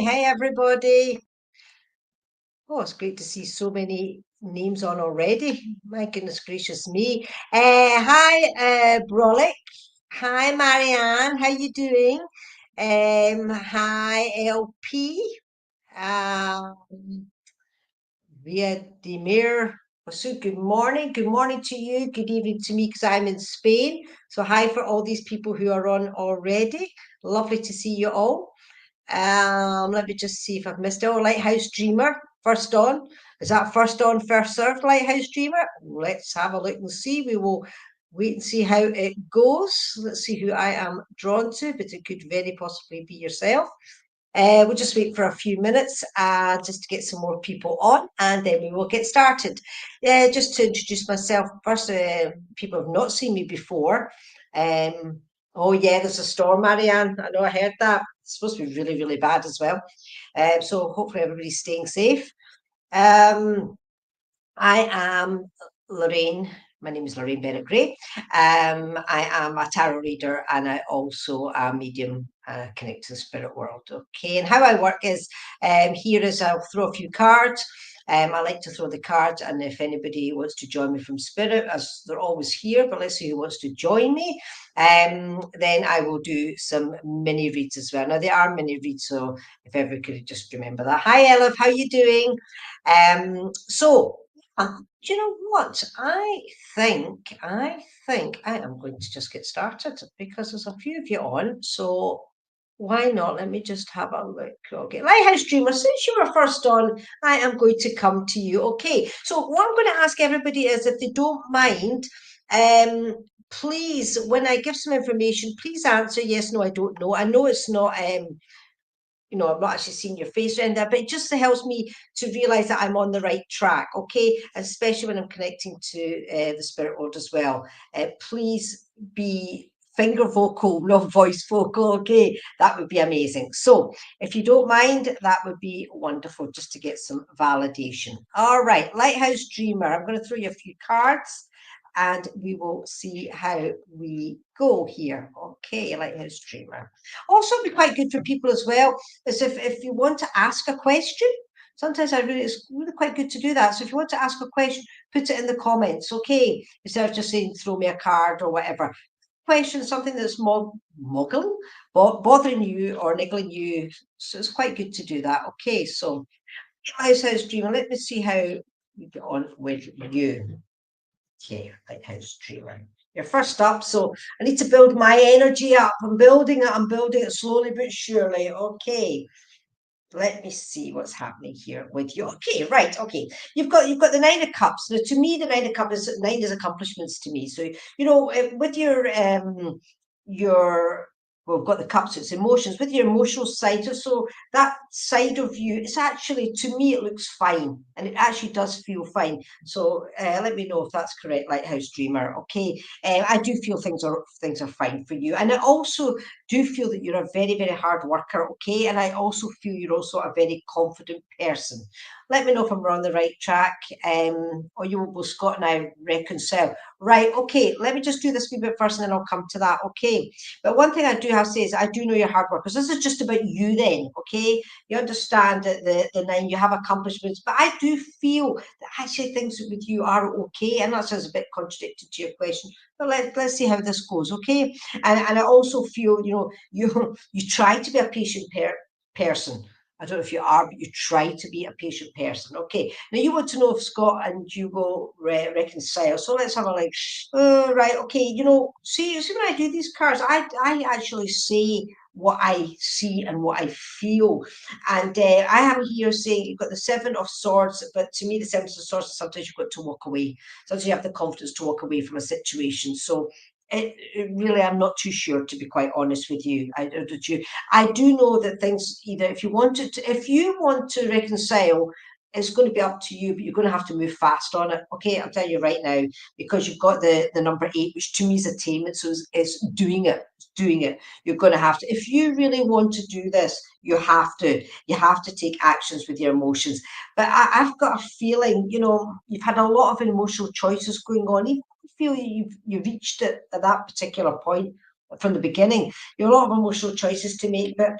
Hi everybody. Oh, it's great to see so many names on already. My goodness gracious me. Hi, Brolic. Hi, Marianne. How you doing? Hi, LP. Um, Vladimir. So good morning. Good morning to you. Good evening to me because I'm in Spain. So hi for all these people who are on already. Lovely to see you all. Let me just see if I've missed it. Oh, Lighthouse Dreamer, first on. Is that first on, first served, Lighthouse Dreamer? Let's have a look and see. We will wait and see how it goes. Let's see who I am drawn to, but it could very possibly be yourself. We'll just wait for a few minutes just to get some more people on, and then we will get started. Just to introduce myself first, people have not seen me before. Oh yeah, there's a storm, Marianne. I know I heard that. It's supposed to be really, really bad as well. So hopefully everybody's staying safe. I am Lorraine. My name is Lorraine Bennett Gray. I am a tarot reader and I also a medium connected to the spirit world. Okay, and how I work is here is I'll throw a few cards. I like to throw the cards, and if anybody wants to join me from spirit, as they're always here, but let's see who wants to join me. Then I will do some mini reads as well. Now they are mini reads, so if everybody could just remember that. Hi, Elif, how you doing? Do you know what? I think I am going to just get started because there's a few of you on. So why not? Let me just have a look. Okay, Lighthouse Dreamer, since you were first on, I am going to come to you. Okay, so what I'm going to ask everybody is if they don't mind, please, when I give some information, please answer yes, no, I don't know. I know it's not I'm not actually seeing your face around there, but it just helps me to realize that I'm on the right track, okay? Especially when I'm connecting to the spirit world as well. Please be finger vocal, not voice vocal, okay? That would be amazing. So if you don't mind, that would be wonderful just to get some validation. All right, Lighthouse Dreamer, I'm going to throw you a few cards and we will see how we go here. Okay, Lighthouse Dreamer. Also, be quite good for people as well, is if you want to ask a question. Sometimes it's really quite good to do that. So if you want to ask a question, put it in the comments, okay? Instead of just saying, throw me a card or whatever. Question, something that's bothering you or niggling you. So it's quite good to do that. Okay, so Lighthouse Dreamer, let me see how we get on with you. Okay, Lighthouse Dreamer. You're first up, so I need to build my energy up. I'm building it slowly but surely. Okay. Let me see what's happening here with you. Okay, right. Okay, you've got the Nine of Cups. Now, to me, the Nine of Cups is nine is accomplishments to me. So with your we've got the cups. It's emotions with your emotional side. So that side of you, it's actually to me it looks fine, and it actually does feel fine. So let me know if that's correct, Lighthouse Dreamer. Okay, I do feel things are fine for you, and I also do feel that you're a very, very hard worker, okay? And I also feel you're also a very confident person. Let me know if I'm on the right track, or will Scott and I reconcile. Right, okay, let me just do this wee bit first and then I'll come to that, okay? But one thing I do have to say is I do know you're hard workers. This is just about you then, okay? You understand that the nine, you have accomplishments, but I do feel that actually things with you are okay. And that sounds a bit contradictory to your question, But let's see how this goes, okay? And I also feel, you try to be a patient person. I don't know if you are, but you try to be a patient person. Okay. Now you want to know if Scott and you will reconcile. So let's have a like. Right. Okay. See when I do these cards, I actually say what I see and what I feel. And I have here saying you've got the Seven of Swords, but to me, the Seven of Swords, sometimes you've got to walk away. Sometimes you have the confidence to walk away from a situation. So it really, I'm not too sure, to be quite honest with you. I do know that things, either if you want to reconcile, it's going to be up to you, but you're going to have to move fast on it. Okay, I'm telling you right now, because you've got the number 8, which to me is attainment. So it's doing it. Doing it. You're going to have to, if you really want to do this, you have to take actions with your emotions. But I've got a feeling, you've had a lot of emotional choices going on. Even if you feel you've reached it at that particular point from the beginning, you have a lot of emotional choices to make. But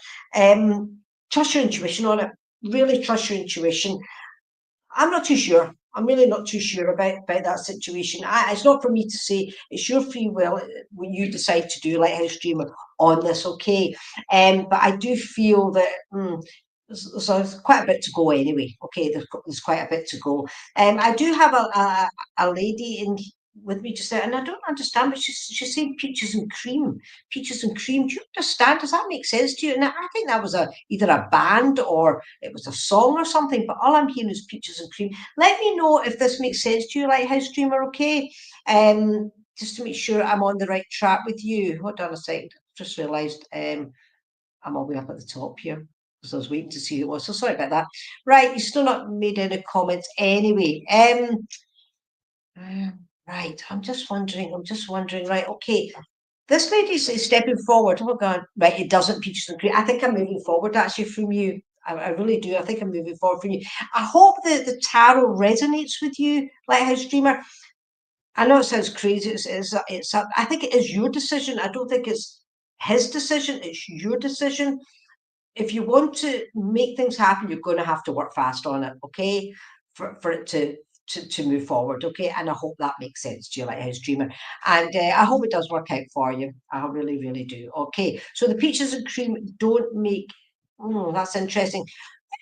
trust your intuition on it. Really trust your intuition. I'm not too sure. I'm really not too sure about that situation. It's not for me to say. It's your free will when you decide to do Lighthouse Dreamer on this, okay? But I do feel that there's quite a bit to go anyway. Okay, there's quite a bit to go. I do have a lady in with me just now, and I don't understand, but she's saying peaches and cream. Peaches and cream. Do you understand? Does that make sense to you? And I think that was either a band or it was a song or something, but all I'm hearing is peaches and cream. Let me know if this makes sense to you, Lighthouse Dreamer, okay? Just to make sure I'm on the right track with you. Hold on a second. Just realised I'm all the way up at the top here because I was waiting to see who it was. So sorry about that. Right, you've still not made any comments anyway. Right, I'm just wondering. Right, okay. This lady's stepping forward. Oh God, right, it doesn't peaches and cream. I think I'm moving forward actually from you. I really do. I think I'm moving forward from you. I hope that the tarot resonates with you, Lighthouse Dreamer. I know it sounds crazy. I think it is your decision. I don't think it's his decision. It's your decision. If you want to make things happen, you're going to have to work fast on it, okay? For it to move forward, okay? And I hope that makes sense to you, Lighthouse Dreamer. And I hope it does work out for you. I really, really do. Okay, so the peaches and cream don't make. Oh, that's interesting.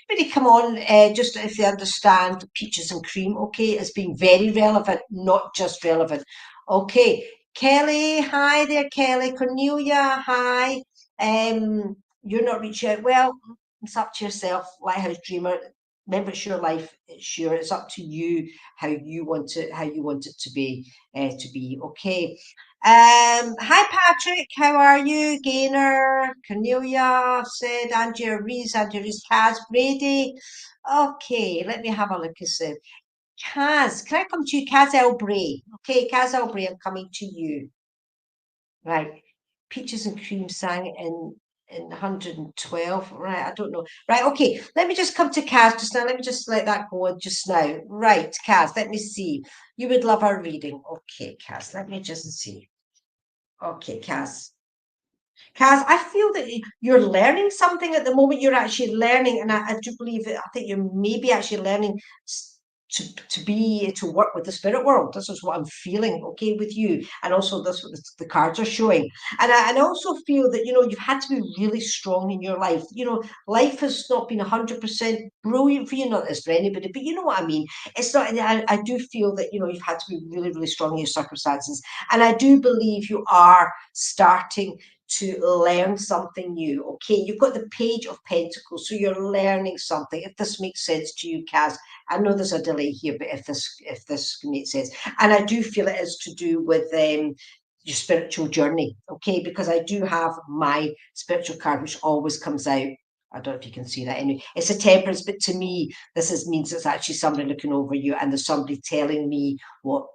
Everybody come on, just if they understand peaches and cream, okay, as being very relevant, not just relevant. Okay, Kelly, hi there, Kelly. Cornelia, hi. You're not reaching out. Well, it's up to yourself, Lighthouse Dreamer. Remember, it's your life. It's up to you how you want it to be. Okay. Hi Patrick, how are you? Gaynor, Cornelia said, Andrea Rees, Kaz, Brady. Okay, let me have a look. Kaz, can I come to you? Kaz Elbray. Okay, Kaz Elbray, I'm coming to you. Right. Peaches and Cream sang in 112. Right, I don't know. Right, okay. Let me just come to Kaz just now. Let me just let that go just now. Right, Kaz, let me see. You would love our reading. Okay, Kaz, let me just see. Okay, Kaz. Kaz, I feel that you're learning something at the moment. You're actually learning, and I do believe that I think you're maybe actually learning to work with the spirit world. This is what I'm feeling, okay, with you, and also this what the cards are showing. And I also feel that you've had to be really strong in your life. Life has not been 100% brilliant for you, not as for anybody, but you know what I mean. It's not. I do feel that you've had to be really, really strong in your circumstances, and I do believe you are starting to learn something new. Okay, you've got the Page of Pentacles, so you're learning something. If this makes sense to you, Kaz, I know there's a delay here, but if this makes sense, and I do feel it is to do with your spiritual journey. Okay, because I do have my spiritual card, which always comes out. I don't know if you can see that. Anyway, it's a Temperance, but to me, means it's actually somebody looking over you, and there's somebody telling me what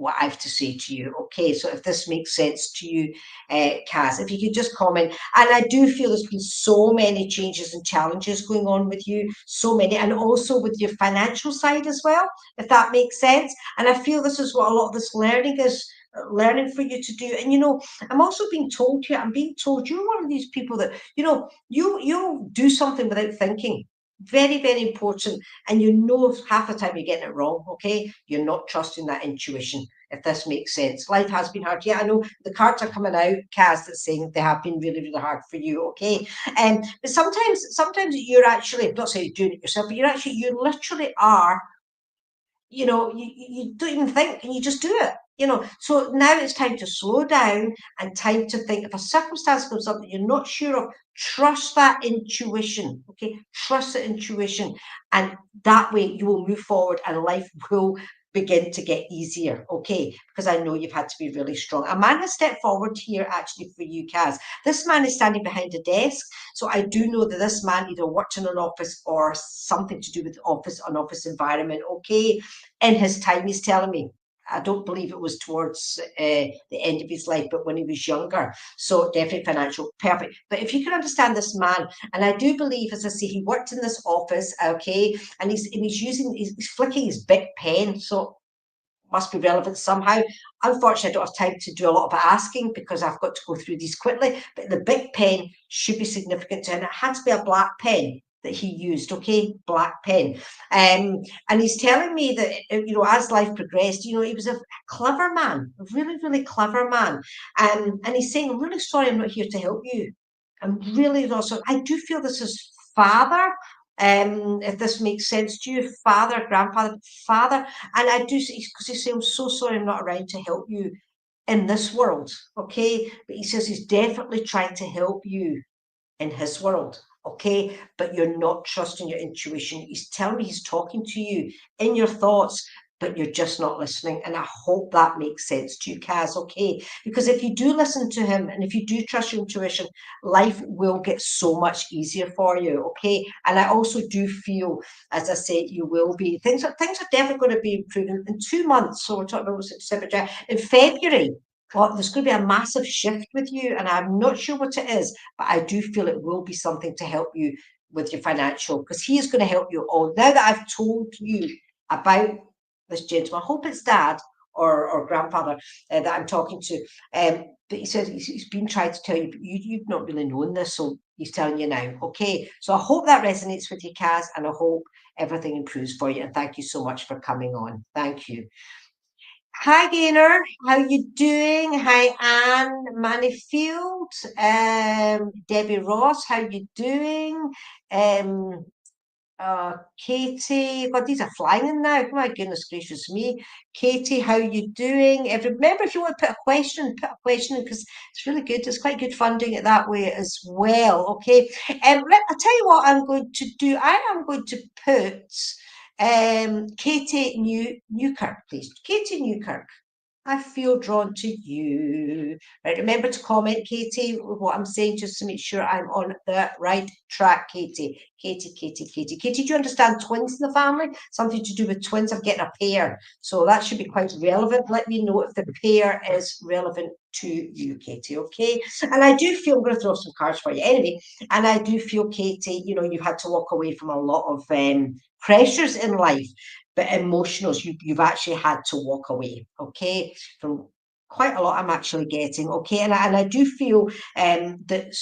I have to say to you. Okay, so if this makes sense to you, Kaz, if you could just comment. And I do feel there's been so many changes and challenges going on with you, so many, and also with your financial side as well, if that makes sense. And I feel this is what a lot of this learning is. Learning for you to do. And I'm also being told here, I'm being told you're one of these people that you'll do something without thinking. Very, very important. And you know half the time you're getting it wrong, okay? You're not trusting that intuition, if this makes sense. Life has been hard. Yeah, I know the cards are coming out, Kaz, that's saying they have been really, really hard for you, okay? But sometimes you're actually, I'm not saying you're doing it yourself, but you literally are, you don't even think and you just do it. So now it's time to slow down and time to think. If a circumstance comes up that you're not sure of, trust that intuition, okay? Trust the intuition, and that way you will move forward and life will begin to get easier, okay? Because I know you've had to be really strong. A man has stepped forward here actually for you, Kaz. This man is standing behind a desk, so I do know that this man either worked in an office or something to do with an office environment, okay? In his time, he's telling me. I don't believe it was towards the end of his life, but when he was younger. So definitely financial, perfect. But if you can understand this man, and I do believe, as I say, he worked in this office, okay, and he's flicking his big pen, so must be relevant somehow. Unfortunately, I don't have time to do a lot of asking because I've got to go through these quickly. But the big pen should be significant to him. It had to be a black pen that he used, okay, black pen. And he's telling me that as life progressed, he was a clever man, a really, really clever man. And he's saying, "I'm really sorry, I'm not here to help you. I'm really not sorry." I do feel this is father. If this makes sense to you, father, grandfather, father, and I do, because he says, "I'm so sorry, I'm not around to help you in this world," okay? But he says he's definitely trying to help you in his world, okay? But you're not trusting your intuition. He's telling me he's talking to you in your thoughts, but you're just not listening. And I hope that makes sense to you, Kaz, okay? Because if you do listen to him and if you do trust your intuition, life will get so much easier for you, okay? And I also do feel, as I said, you will be, things are definitely going to be improving in 2 months. So we're talking about December, January. In February, well, there's going to be a massive shift with you, and I'm not sure what it is, but I do feel it will be something to help you with your financial, because he is going to help you all. Now that I've told you about this gentleman, I hope it's dad or grandfather that I'm talking to, but he says he's been trying to tell you, but you've not really known this, so he's telling you now. Okay, so I hope that resonates with you, Kaz, and I hope everything improves for you, and thank you so much for coming on. Thank you. Hi, Gaynor. How you doing? Hi, Anne Manifield. Debbie Ross. How you doing? Um, Katie. God, these are flying in now. Oh my goodness gracious me. Katie, how you doing? Remember, if you want to put a question in, because it's really good. It's quite good funding it that way as well. Okay. I'll tell you what I'm going to do. I am going to put Katie Newkirk, please. Katie Newkirk. I feel drawn to you. Right, remember to comment, Katie, what I'm saying, just to make sure I'm on the right track, Katie. Katie, do you understand twins in the family? Something to do with twins. I'm getting a pair. So that should be quite relevant. Let me know if the pair is relevant to you, Katie, okay? And I do feel, I'm going to throw some cards for you anyway, and I do feel, Katie, you've had to walk away from a lot of pressures in life, but emotionals, you've actually had to walk away, okay, from quite a lot. I'm actually getting, okay, and I do feel that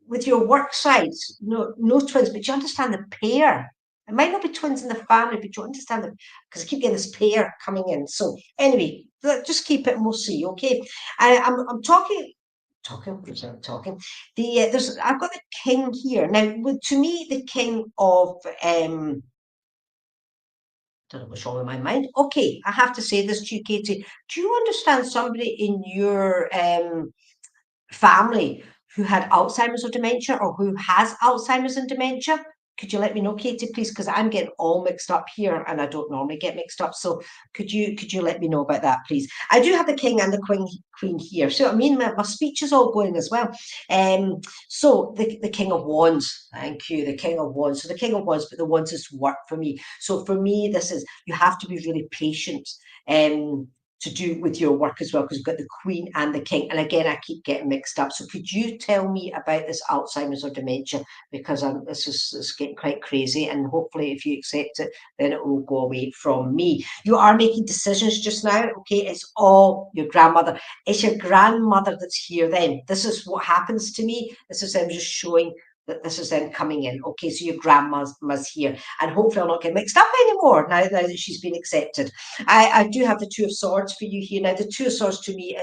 with your work sides, no twins, but you understand the pair. It might not be twins in the family, but you understand them, because I keep getting this pair coming in. So anyway, just keep it and we'll see, okay. I'm talking. I've got the king here now. To me, the king of don't know what's wrong with my mind. Okay, I have to say this to you, Katie. Do you understand somebody in your family who had Alzheimer's or dementia, or who has Alzheimer's and dementia? Could you let me know, Katie, please? Because I'm getting all mixed up here, and I don't normally get mixed up. So could you let me know about that, please? I do have the king and the queen here. So I mean, my speech is all going as well. So the king of wands. Thank you, the king of wands. So the king of wands, but the wands is work for me. So for me, this is, you have to be really patient. To do with your work as well, because you've got the queen and the king. And again, I keep getting mixed up. So could you tell me about this Alzheimer's or dementia? Because this is getting quite crazy. And hopefully if you accept it, then it will go away from me. You are making decisions just now. Okay, it's all your grandmother. It's your grandmother that's here then. This is what happens to me. This is, I'm just showing that this is them coming in. Okay, so your grandma's here, and hopefully I'll not get mixed up anymore now that she's been accepted. I do have the Two of Swords for you here. Now, the Two of Swords to me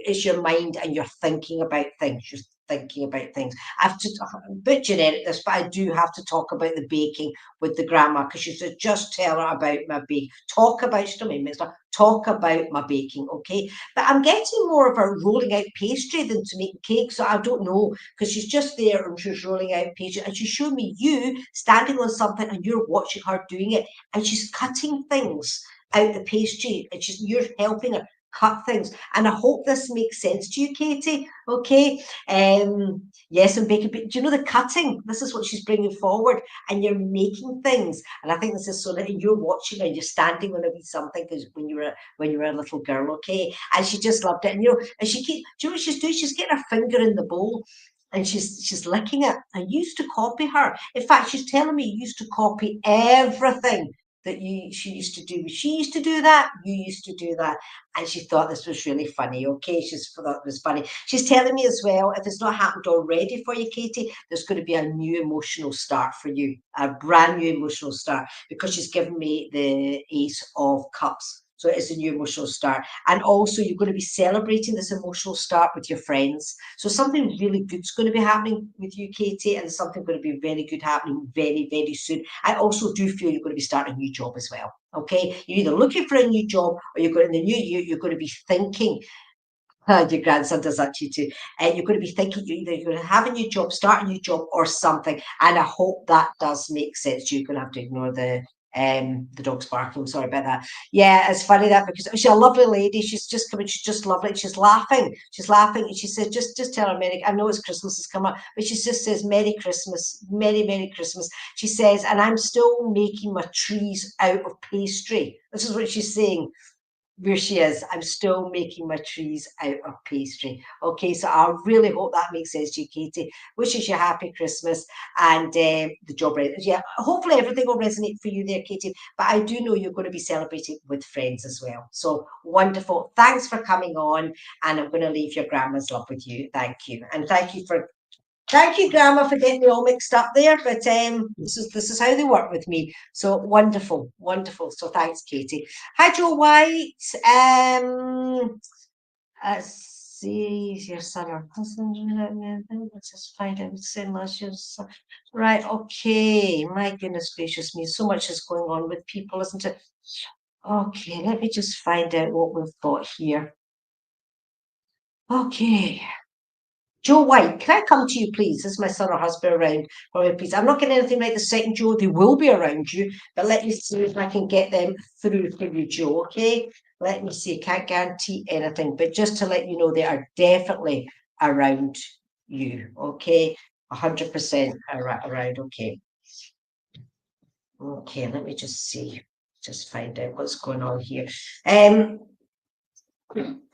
is your mind, and you're thinking about things. You're thinking about things. I have to a bit generic this, but I do have to talk about the baking with the grandma, because she said, just tell her about my bake. Talk about, she don't mean mixed up, talk about my baking, okay? But I'm getting more of a rolling out pastry than to make cake, so I don't know, because she's just there and she's rolling out pastry, and she showed me you standing on something and you're watching her doing it, and she's cutting things out the pastry, and you're helping her cut things. And I hope this makes sense to you, Katie. Okay. Yes, and baking. But do you know the cutting? This is what she's bringing forward, and you're making things. And I think this is so that you're watching and you're standing on a wee something, because when you were a little girl, okay. And she just loved it. And and she keeps. Do you know what she's doing? She's getting her finger in the bowl, and she's licking it. I used to copy her. In fact, she's telling me you used to copy everything that she used to do. She used to do that, you used to do that. And she thought this was really funny. Okay, she's thought it was funny. She's telling me as well, if it's not happened already for you, Katie, there's going to be a new emotional start for you, a brand new emotional start, because she's given me the Ace of Cups. So it is a new emotional start. And also, you're going to be celebrating this emotional start with your friends. So something really good's going to be happening with you, Katie, and something going to be very good happening very, very soon. I also do feel you're going to be starting a new job as well. Okay, you're either looking for a new job, or you're going in the new year, you're going to be thinking. Your grandson does that to you too. And you're going to be thinking you're going to have a new job, start a new job, or something. And I hope that does make sense. You're going to have to ignore the dog's barking. Sorry about that. Yeah, it's funny that, because she's a lovely lady. She's just coming. She's just lovely. She's laughing. She's laughing, and she said, "Just tell her Merry. I know it's Christmas has come up, but she just says Merry Christmas, Merry Christmas." She says, "And I'm still making my trees out of pastry." This is what she's saying. Where she is, I'm still making my trees out of pastry. Okay, so I really hope that makes sense to you, Katie. Wishes you a happy Christmas, and the job. Yeah, hopefully everything will resonate for you there, Katie. But I do know you're going to be celebrating with friends as well. So wonderful. Thanks for coming on, and I'm going to leave your grandma's love with you. Thank you, and thank you, Grandma, for getting me all mixed up there. But this is how they work with me. So wonderful, wonderful. So thanks, Katie. Hi, Joe White. Let's see, your son or husband. Let's just find out what's in last year's. Right. Okay. My goodness gracious me. So much is going on with people, isn't it? Okay. Let me just find out what we've got here. Okay. Joe White, can I come to you, please? Is my son or husband around? Please. I'm not getting anything right this second, Joe. They will be around you, but let me see if I can get them through for you, Joe. Okay. Let me see. Can't guarantee anything, but just to let you know, they are definitely around you. Okay. 100% around. Okay. Okay. Let me just see. Just find out what's going on here.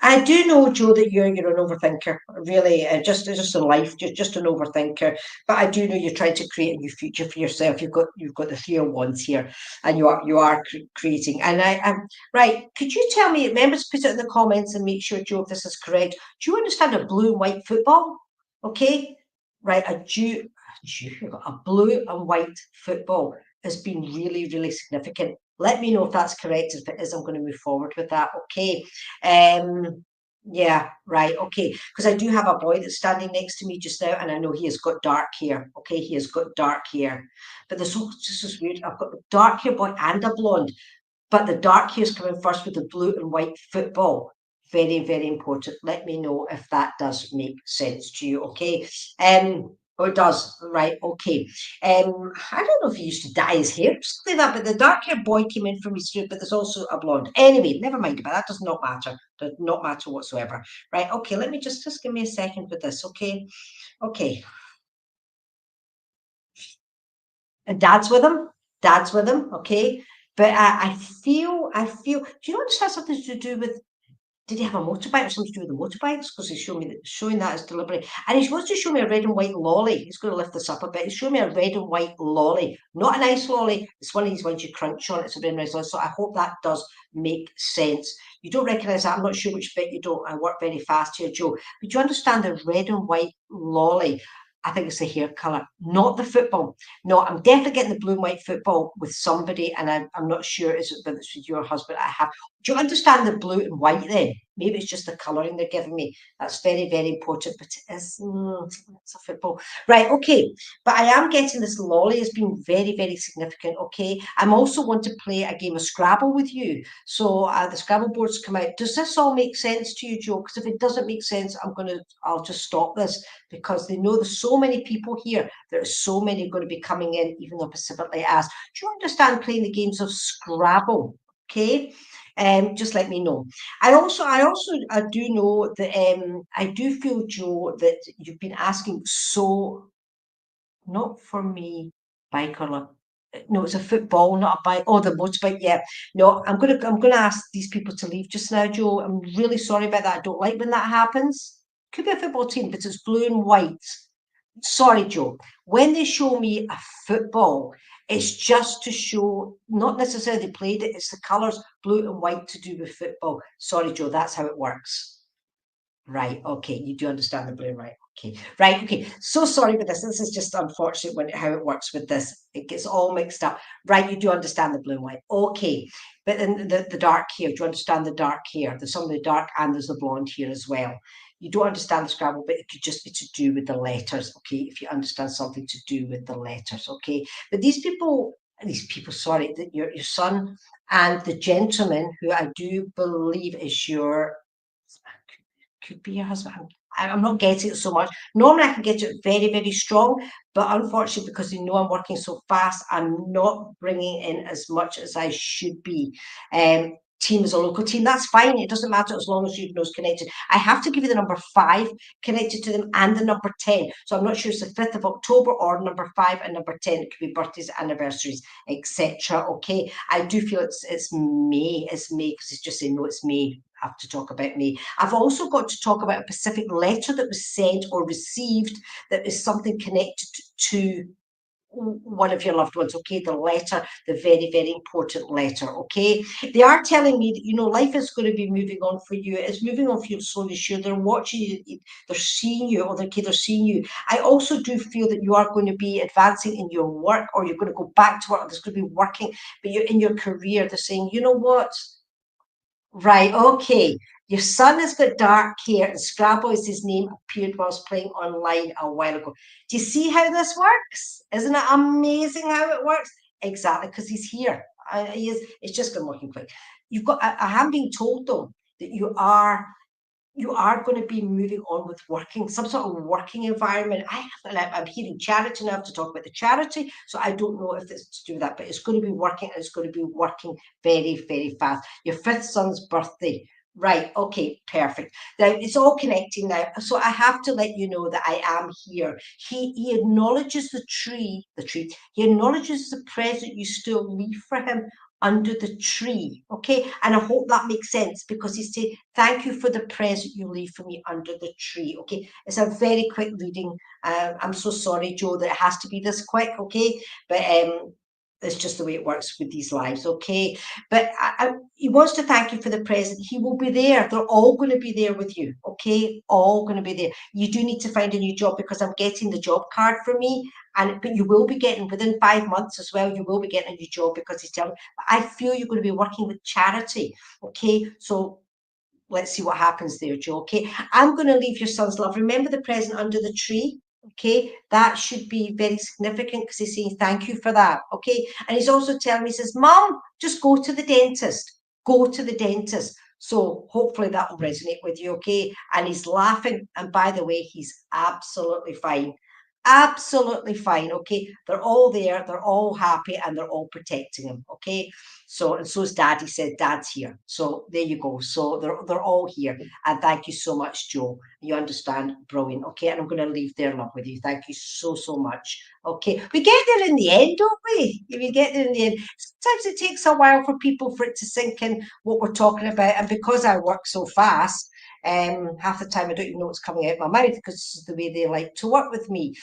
I do know, Joe, that you're an overthinker, really, just in life, just an overthinker. But I do know you're trying to create a new future for yourself. You've got the Three of Wands here, and you are creating. And I'm right. Could you tell me? Remember to put it in the comments and make sure, Joe, if this is correct. Do you understand a blue and white football? Okay, right. A blue and white football has been really, really significant. Let me know if that's correct. If it is, I'm going to move forward with that. Okay. Yeah, right. Okay. Because I do have a boy that's standing next to me just now, and I know he has got dark hair. Okay. He has got dark hair. But this is weird. I've got a dark hair boy and a blonde, but the dark hair is coming first with the blue and white football. Very, very important. Let me know if that does make sense to you. Okay. Oh, it does. Right. Okay. I don't know if he used to dye his hair, something like that, but the dark haired boy came in from his street, but there's also a blonde. Anyway, never mind about that. Does not matter. Does not matter whatsoever. Right. Okay. Let me just give me a second with this. Okay. Okay. And dad's with him. Dad's with him. Okay. But I feel. Do you know this has something to do with? Did he have a motorbike or something to do with the motorbikes? Because he's showing that as deliberately. And he wants to show me a red and white lolly. He's going to lift this up a bit. He's showing me a red and white lolly. Not a nice lolly. It's one of these ones you crunch on. It's a very nice lolly. So I hope that does make sense. You don't recognise that. I'm not sure which bit you don't. I work very fast here, Joe. But do you understand the red and white lolly? I think it's the hair colour, not the football. No, I'm definitely getting the blue and white football with somebody, and I'm not sure whether it's with your husband. I have. Do you understand the blue and white then? Maybe it's just the colouring they're giving me. That's very, very important, but it is, it's a football. Right, okay. But I am getting this lolly has been very, very significant, okay? I'm also want to play a game of Scrabble with you. So the Scrabble boards come out. Does this all make sense to you, Joe? Because if it doesn't make sense, I'll just stop this, because they know there's so many people here. There's so many going to be coming in, even though specifically asked. Do you understand playing the games of Scrabble? Okay. Just let me know. I do know that I do feel, Joe, that you've been asking so, not for me, biker. No, it's a football, not a bike. Oh, the motorbike. Yeah. No, I'm gonna ask these people to leave just now, Joe. I'm really sorry about that. I don't like when that happens. Could be a football team, but it's blue and white. Sorry, Joe. When they show me a football, it's just to show, not necessarily they played it, it's the colours blue and white to do with football. Sorry, Joe, that's how it works. Right, okay, you do understand the blue and white. Okay, right, okay. So sorry for this. This is just unfortunate how it works with this. It gets all mixed up. Right, you do understand the blue and white. Okay, but then the dark here, do you understand the dark here? There's some of the dark and there's the blonde here as well. You don't understand the Scrabble, but it could just be to do with the letters, okay? If you understand something to do with the letters, okay? But these people, sorry, that your son and the gentleman who I do believe is your, could be your husband. I'm not getting it so much. Normally, I can get it very, very strong, but unfortunately, because you know I'm working so fast, I'm not bringing in as much as I should be. Team is a local team. That's fine. It doesn't matter as long as you know it's connected. I have to give you the number 5 connected to them and the number 10. So I'm not sure it's the 5th of October or number 5 and number 10. It could be birthdays, anniversaries, etc. Okay. I do feel it's May. It's May because it's just saying no, it's May. I have to talk about me. I've also got to talk about a specific letter that was sent or received that is something connected to one of your loved ones, okay? The letter, the very, very important letter, okay? They are telling me that, you know, life is going to be moving on for you. It's moving on for you slowly, sure. They're watching you, they're seeing you, or they're seeing you. I also do feel that you are going to be advancing in your work, or you're going to go back to work, or there's going to be working, but you're in your career. They're saying, you know what? Right, okay. Your son has got dark hair, and Scrabble is his name, appeared whilst playing online a while ago. Do you see how this works? Isn't it amazing how it works? Exactly, because he's here. He is. It's just been working quick. You've got. I am being told though that you are going to be moving on with working, some sort of working environment. I'm hearing charity now. I have to talk about the charity, so I don't know if it's to do with that, but it's going to be working, and it's going to be working very, very fast. Your 5th son's birthday. Right, okay, perfect. Now it's all connecting now. So I have to let you know that I am here. He acknowledges the tree. He acknowledges the present you still leave for him under the tree. Okay. And I hope that makes sense, because he said, thank you for the present you leave for me under the tree. Okay. It's a very quick reading. I'm so sorry, Joe, that it has to be this quick. Okay. But it's just the way it works with these lives. Okay. But he wants to thank you for the present. He will be there. They're all going to be there with you. Okay. All going to be there. You do need to find a new job, because I'm getting the job card for me. But you will be getting, within 5 months as well, you will be getting a new job, because he's telling me. I feel you're going to be working with charity. Okay. So let's see what happens there, Joe. Okay. I'm going to leave your son's love. Remember the present under the tree. Okay, that should be very significant, because he's saying thank you for that. Okay, and he's also telling me, he says, Mom, just go to the dentist. Go to the dentist. So hopefully that will resonate with you. Okay, and he's laughing. And by the way, he's absolutely fine. Absolutely fine. Okay, they're all there. They're all happy, and they're all protecting him. Okay, so, and so is Dad. He said Dad's here. So there you go. So they're all here. And thank you so much, Joe. You understand? Brilliant. Okay. And I'm going to leave their love with you. Thank you so, so much. Okay. We get there in the end, don't we? We get there in the end. Sometimes it takes a while for people for it to sink in what we're talking about. And because I work so fast, half the time I don't even know what's coming out of my mouth, because this is the way they like to work with me.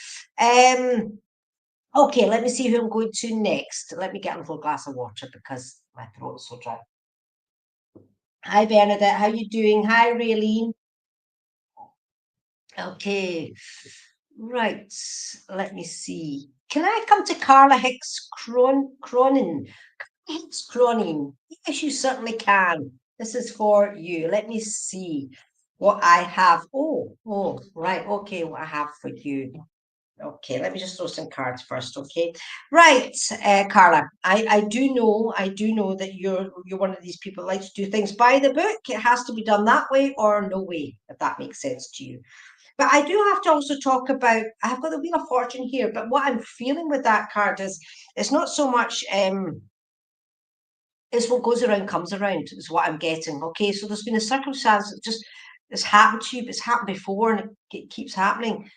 Okay, let me see who I'm going to next. Let me get a little glass of water, because my throat is so dry. Hi, Bernadette. How you doing? Hi, Raylene. Okay. Right, let me see. Can I come to Carla Hicks Cronin? Hicks Cronin. Yes, you certainly can. This is for you. Let me see what I have. Oh, right. Okay, what I have for you. Okay, let me just throw some cards first. Okay, right, Carla. I do know that you're one of these people that like to do things by the book. It has to be done that way or no way, if that makes sense to you. But I do have to also talk about, I've got the Wheel of Fortune here, but what I'm feeling with that card is it's not so much it's what goes around comes around, is what I'm getting. Okay, so there's been a circumstance that just it's happened to you, but it's happened before and it keeps happening.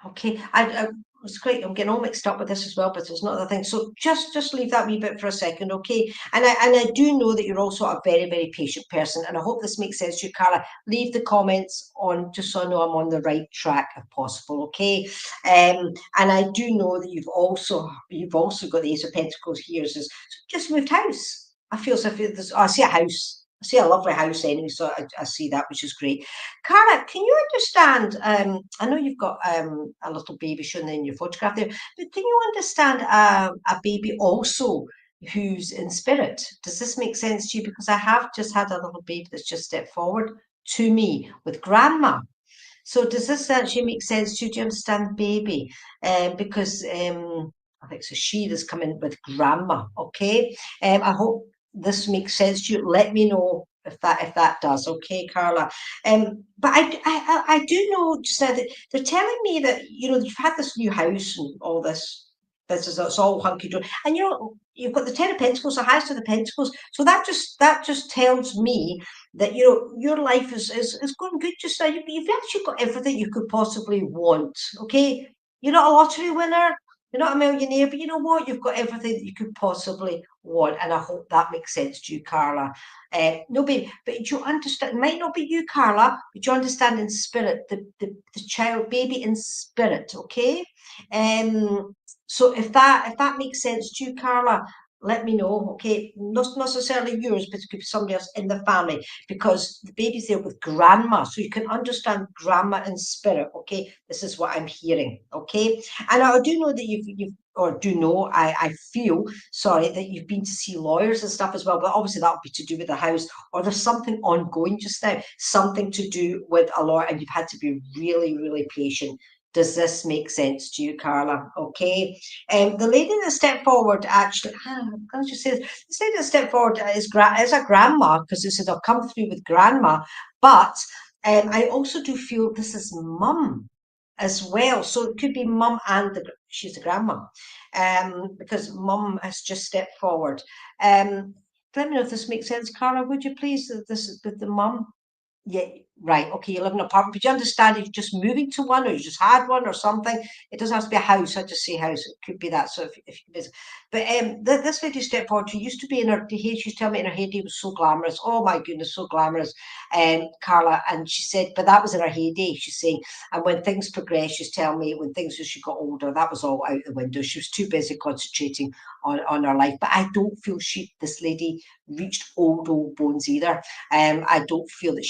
Okay, I it's great. I'm getting all mixed up with this as well, but it's not the thing. So just leave that wee bit for a second, okay? And I do know that you're also a very, very patient person, and I hope this makes sense to you, Carla. Leave the comments on just so I know I'm on the right track if possible, okay? And I do know that you've also got the Ace of Pentacles here. Says just moved house. I feel as if there's, oh, I see a house. I see a lovely house anyway, so I see that, which is great. Cara, can you understand? I know you've got a little baby shown in your photograph there, but can you understand a baby also who's in spirit? Does this make sense to you? Because I have just had a little baby that's just stepped forward to me with grandma. So does this actually make sense to you? Do you understand baby? Because I think it's a she that's coming with grandma. Okay. I hope this makes sense to you. Let me know if that does. Okay, Carla. But I do know just now that they're telling me that you've had this new house and all this. This is it's all hunky dory, and you've got the Ten of Pentacles, the highest of the Pentacles. So that just tells me that your life is going good just now. You've actually got everything you could possibly want. Okay, you're not a lottery winner, you're not a millionaire, but you know what? You've got everything that you could possibly want, and I hope that makes sense to you, Carla. No, baby, but do you understand? It might not be you, Carla, but you understand in spirit the child, baby in spirit. Okay, so if that makes sense to you, Carla, let me know. Okay, not necessarily yours, but it could be somebody else in the family because the baby's there with grandma, so you can understand grandma in spirit. Okay, this is what I'm hearing. Okay, and I do know that you've or do know I feel sorry that you've been to see lawyers and stuff as well, but obviously that would be to do with the house or there's something ongoing just now, something to do with a lawyer, and you've had to be really, really patient. Does this make sense to you, Carla? Okay. The lady that stepped forward actually, I'm going to just say this lady that stepped forward is a grandma because it says I'll come through with grandma, but I also do feel this is mum as well. So it could be mum and she's a grandma because mum has just stepped forward. Let me know if this makes sense, Carla. Would you please? This is with the mum. Yeah, right. Okay, you live in an apartment, but you understand if you're just moving to one or you just had one or something, it doesn't have to be a house. I just say house. It could be that. So if you visit. But this lady stepped forward, she used to be in her heyday, she used to tell me in her heyday was so glamorous. Oh my goodness, so glamorous. Carla, and she said, but that was in her heyday, she's saying. And when things progressed, she's telling me when things as she got older, that was all out the window. She was too busy concentrating on her life. But I don't feel this lady reached old bones either. I don't feel that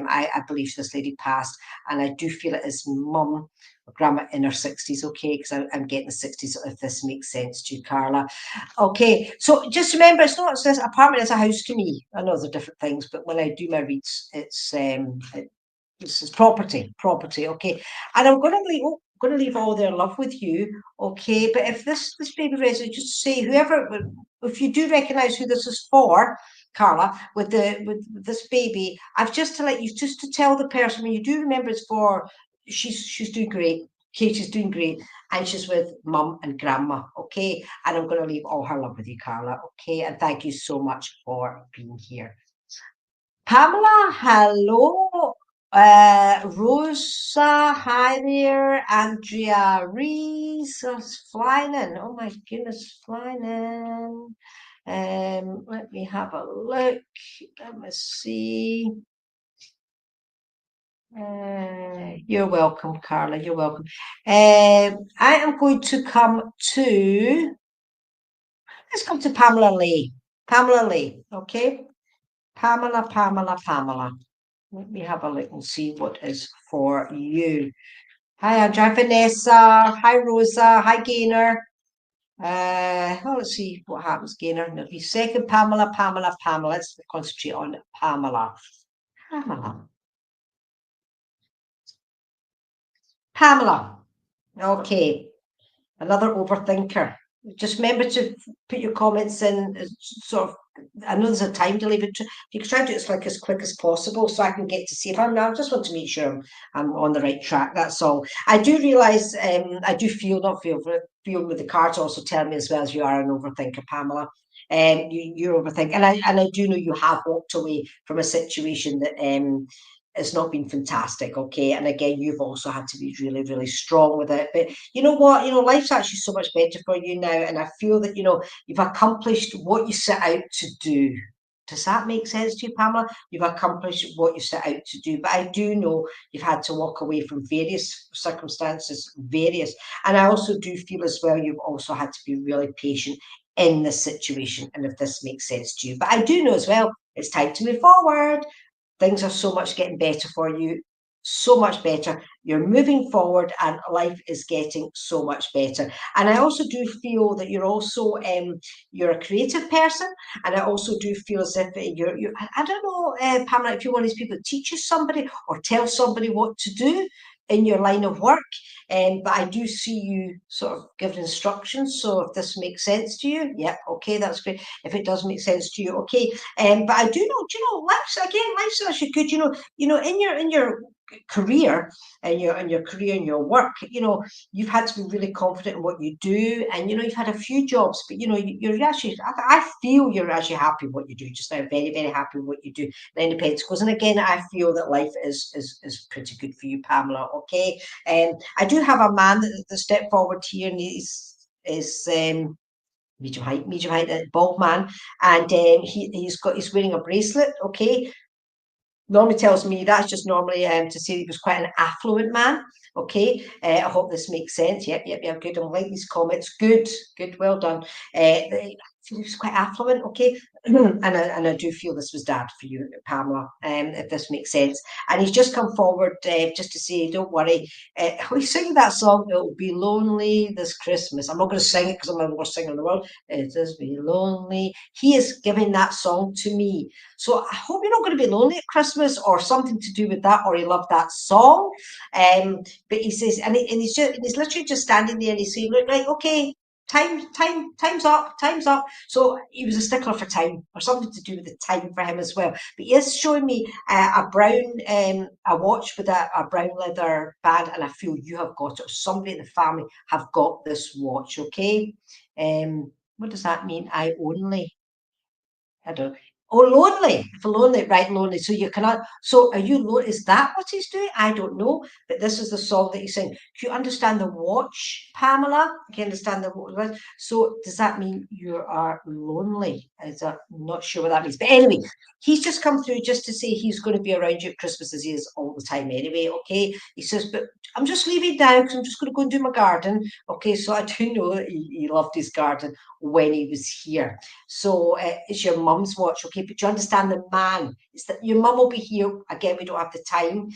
I believe this lady passed, and I do feel it is mum or grandma in her 60s, okay, because I'm getting the 60s, if this makes sense to you, Carla. Okay, so just remember, it's not this apartment is a house to me. I know they're different things, but when I do my reads, this is property, okay. And I'm going to leave all their love with you, okay. But if this baby resonates, just say whoever, if you do recognise who this is for, Carla, with this baby, I've just to let you just to tell the person when you do remember it's for. She's doing great. Okay, she's doing great, and she's with mum and grandma. Okay, and I'm going to leave all her love with you, Carla. Okay, and thank you so much for being here. Pamela, hello. Rosa, hi there. Andrea Reese, flying in. Oh my goodness, flying in. Let me have a look. Let me see. You're welcome, Carla. You're welcome. I am going to come to. Let's come to Pamela Lee. Pamela Lee. Okay. Pamela. Let me have a look and see what is for you. Hi, Andrea, Vanessa. Hi, Rosa. Hi, Gaynor. Let's see what happens, Gaynor. And it'll be second, Pamela, Pamela, Pamela. Let's concentrate on Pamela. Pamela. Pamela. Okay. Another overthinker. Just remember to put your comments in sort of. I know there's a time delay, but you can try to do it like as quick as possible so I can get to see if I'm now. I just want to make sure I'm on the right track. That's all. I do realise, I do feel, not feel, feel with the cards also tell me as well as you are an overthinker, Pamela. You're overthinking, and I do know you have walked away from a situation that it's not been fantastic, okay? And again, you've also had to be really, really strong with it. But you know what? Life's actually so much better for you now. And I feel that, you've accomplished what you set out to do. Does that make sense to you, Pamela? You've accomplished what you set out to do. But I do know you've had to walk away from various circumstances, various. And I also do feel as well you've also had to be really patient in this situation. And if this makes sense to you. But I do know as well, it's time to move forward. Things are so much getting better for you, so much better. You're moving forward, and life is getting so much better. And I also do feel that you're also you're a creative person, and I also do feel as if you're I don't know, Pamela, if you're one of these people that teaches somebody or tells somebody what to do in your line of work. But I do see you sort of giving instructions. So if this makes sense to you, yeah, okay, that's great. If it does make sense to you, okay. But I do know, life's actually good. In your career and your career and your work, you've had to be really confident in what you do, and you've had a few jobs, but you're actually, I feel you're actually happy with what you do just now, very, very happy with what you do. Nine of Pentacles, and again, I feel that life is pretty good for you, Pamela. Okay, I do have a man that stepped forward here, and is medium height, bald man, and he's wearing a bracelet. Okay, normally tells me that's just normally to say he was quite an affluent man. Okay, I hope this makes sense. Yep, good. I like these comments. Good, well done. I feel he was quite affluent. Okay, and I do feel this was dad for you, Pamela. If this makes sense, and he's just come forward just to say, don't worry. He's singing that song. It'll be lonely this Christmas. I'm not going to sing it because I'm the worst singer in the world. It is be lonely. He is giving that song to me, so I hope you're not going to be lonely at Christmas or something to do with that, or he loved that song. But he says, and he's literally just standing there, and he's saying, look, right, okay, time's up. So he was a stickler for time, or something to do with the time for him as well. But he is showing me a brown a watch with a brown leather band, and I feel you have got it, or somebody in the family have got this watch. Okay, what does that mean? I only. I don't. Oh, lonely. For lonely, right? Lonely. So you cannot. So are you lonely? Is that what he's doing? I don't know. But this is the song that he's saying. Do you understand the watch, Pamela? Can you understand the watch? So does that mean you are lonely? I'm not sure what that means. But anyway, he's just come through just to say he's going to be around you at Christmas, as he is all the time anyway. Okay. He says, but I'm just leaving now because I'm just going to go and do my garden. Okay. So I do know that he loved his garden when he was here. So it's your mum's watch, okay? But you understand the man. It's that your mum will be here. Again, we don't have the time.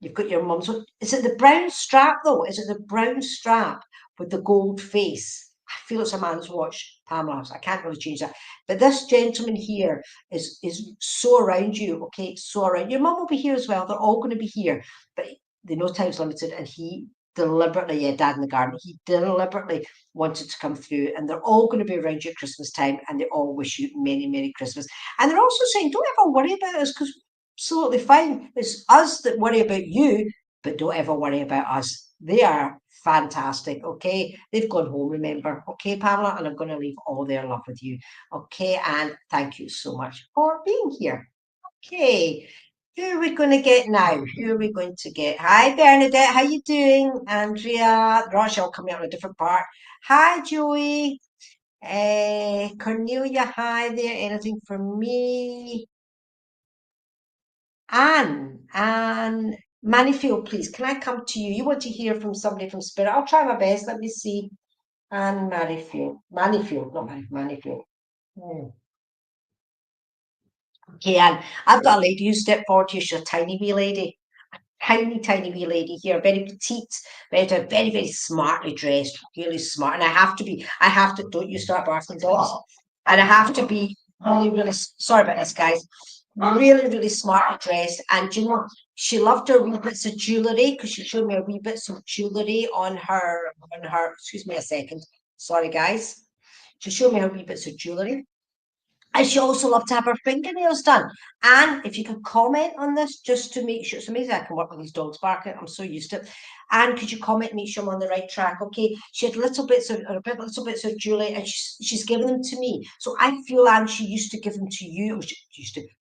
You've got your mum's watch. Is it the brown strap though? Is it the brown strap with the gold face? I feel it's a man's watch, Pamela. So I can't really change that. But this gentleman here is so around you, okay? So around. Your mum will be here as well. They're all going to be here, but they know time's limited, and he deliberately, yeah, dad in the garden, he deliberately wanted to come through, and they're all going to be around you at Christmas time, and they all wish you many, Merry Christmas. And they're also saying, don't ever worry about us, because absolutely fine. It's us that worry about you, but don't ever worry about us. They are fantastic. Okay, they've gone home, remember. Okay, Pamela, and I'm going to leave all their love with you. Okay, and thank you so much for being here. Okay, who are we going to get now? Who are we going to get? Hi, Bernadette. How you doing? Andrea. Rachel coming out on a different part. Hi, Joey. Cornelia. Hi there. Anything for me? Anne. Manifield, please. Can I come to you? You want to hear from somebody from Spirit? I'll try my best. Let me see. Anne Manifield. Manifield, not Manifield. Hmm. Okay, Anne. I've got a lady who stepped forward here. She's a tiny wee lady. tiny wee lady here, very petite, very smartly dressed, really smart. And I have to, don't you start barking dogs. And I have to be really, sorry about this, guys, really smartly dressed. And you know, she loved her wee bits of jewellery, because she showed me her wee bits of jewellery excuse me a second. Sorry, guys. She showed me her wee bits of jewellery. And she also loved to have her fingernails done. And if you could comment on this, just to make sure, it's amazing I can work with these dogs barking. I'm so used to it. And could you comment, make sure I'm on the right track? Okay. She had little bits of jewelry, and she's given them to me. So I feel, and she used to give them to you. Or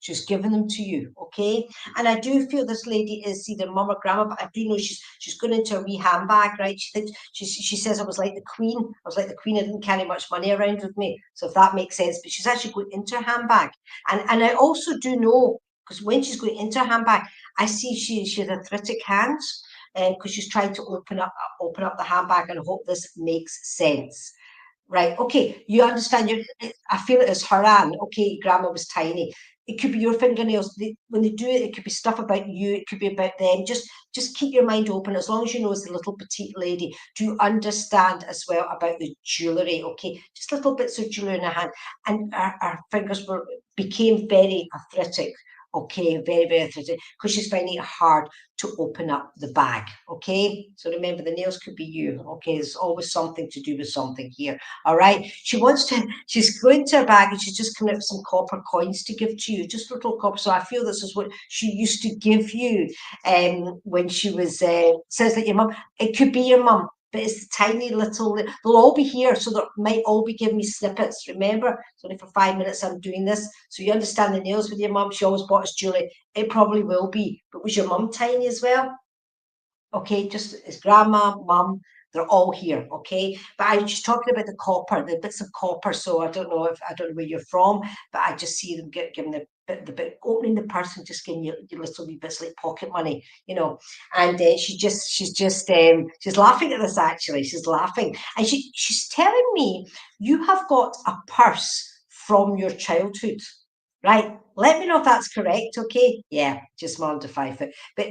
she's given them to you. Okay. And I do feel this lady is either mum or grandma, but I do know she's going into a wee handbag, right? She thinks she says I was like the queen. I was like the queen. I didn't carry much money around with me. So if that makes sense, but she's actually going into her handbag. And I also do know, because when she's going into her handbag, I see she has arthritic hands, because she's trying to open up the handbag, and I hope this makes sense. Right, okay, you understand. I feel it as her Anne. Okay, grandma was tiny. It could be your fingernails. When they do it, it could be stuff about you. It could be about them. Just keep your mind open. As long as you know it's a little petite lady, do understand as well about the jewellery. Okay, just little bits of jewellery in her hand, and our fingers became very arthritic. Okay, very arthritic, because she's finding it hard to open up the bag. Okay, so remember, the nails could be you. Okay, there's always something to do with something here. All right. She's going to her bag, and she's just coming out with some copper coins to give to you, just little copper. So I feel this is what she used to give you when she was, says that your mum, it could be your mum, but it's the tiny little, they'll all be here. So they might all be giving me snippets. Remember, it's only for 5 minutes I'm doing this. So you understand the nails with your mum. She always bought us jewellery. It probably will be. But was your mum tiny as well? Okay, just as grandma, mum, they're all here. Okay, but I'm just talking about the copper, the bits of copper. So I don't know where you're from, but I just see them giving the bit, opening the purse and just giving you little wee bits like pocket money, you know. And she's laughing at this, actually. She's laughing, and she's telling me you have got a purse from your childhood. Right, let me know if that's correct. Okay, yeah, just more than 5 foot, but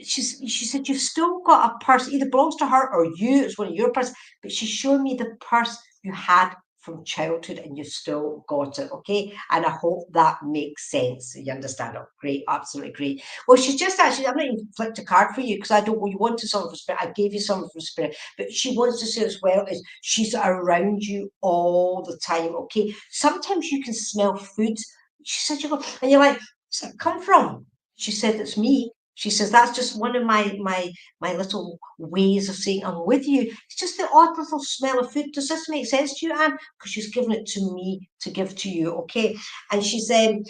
she said you've still got a purse, either belongs to her or you, it's one of your purses, but she's showing me the purse you had from childhood, and you've still got it. Okay, and I hope that makes sense. You understand? Oh, great, absolutely great. Well, she's just actually, I'm not even flipped a card for you, because I don't, well, you wanted some of her spirit, I gave you some of her spirit, but she wants to say as well is she's around you all the time. Okay, sometimes you can smell food. She said you go, and you're like, where's that come from? She said, it's me. She says, that's just one of my little ways of saying I'm with you. It's just the odd little smell of food. Does this make sense to you, Anne? Because she's given it to me to give to you, okay? And she's a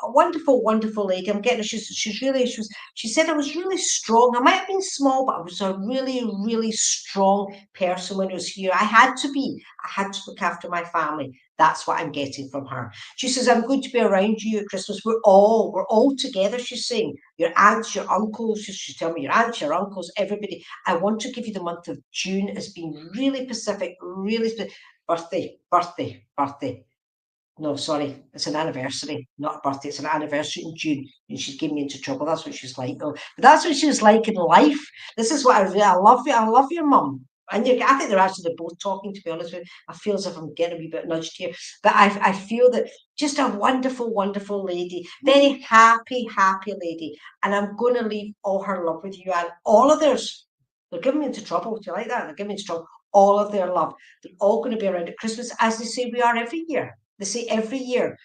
wonderful lady. I'm getting her. She said I was really strong. I might have been small, but I was a really strong person when I was here. I had to be. I had to look after my family. That's what I'm getting from her. She says, I'm going to be around you at Christmas. We're all together, she's saying. Your aunts, your uncles, she's telling me your aunts, your uncles, everybody. I want to give you the month of June as being really specific, really specific. Birthday. No, sorry, it's an anniversary, not a birthday. It's an anniversary in June, and she's getting me into trouble. That's what she's like. Oh, but that's what she was like in life. This is what I love. I love your mum. And I think they're both talking, to be honest with you. I feel as if I'm getting a wee bit nudged here. But I feel that just a wonderful lady, very happy lady. And I'm going to leave all her love with you, and all of theirs. They're giving me into trouble. Do you like that? They're giving me into trouble. All of their love. They're all going to be around at Christmas, as they say we are every year. They say every year.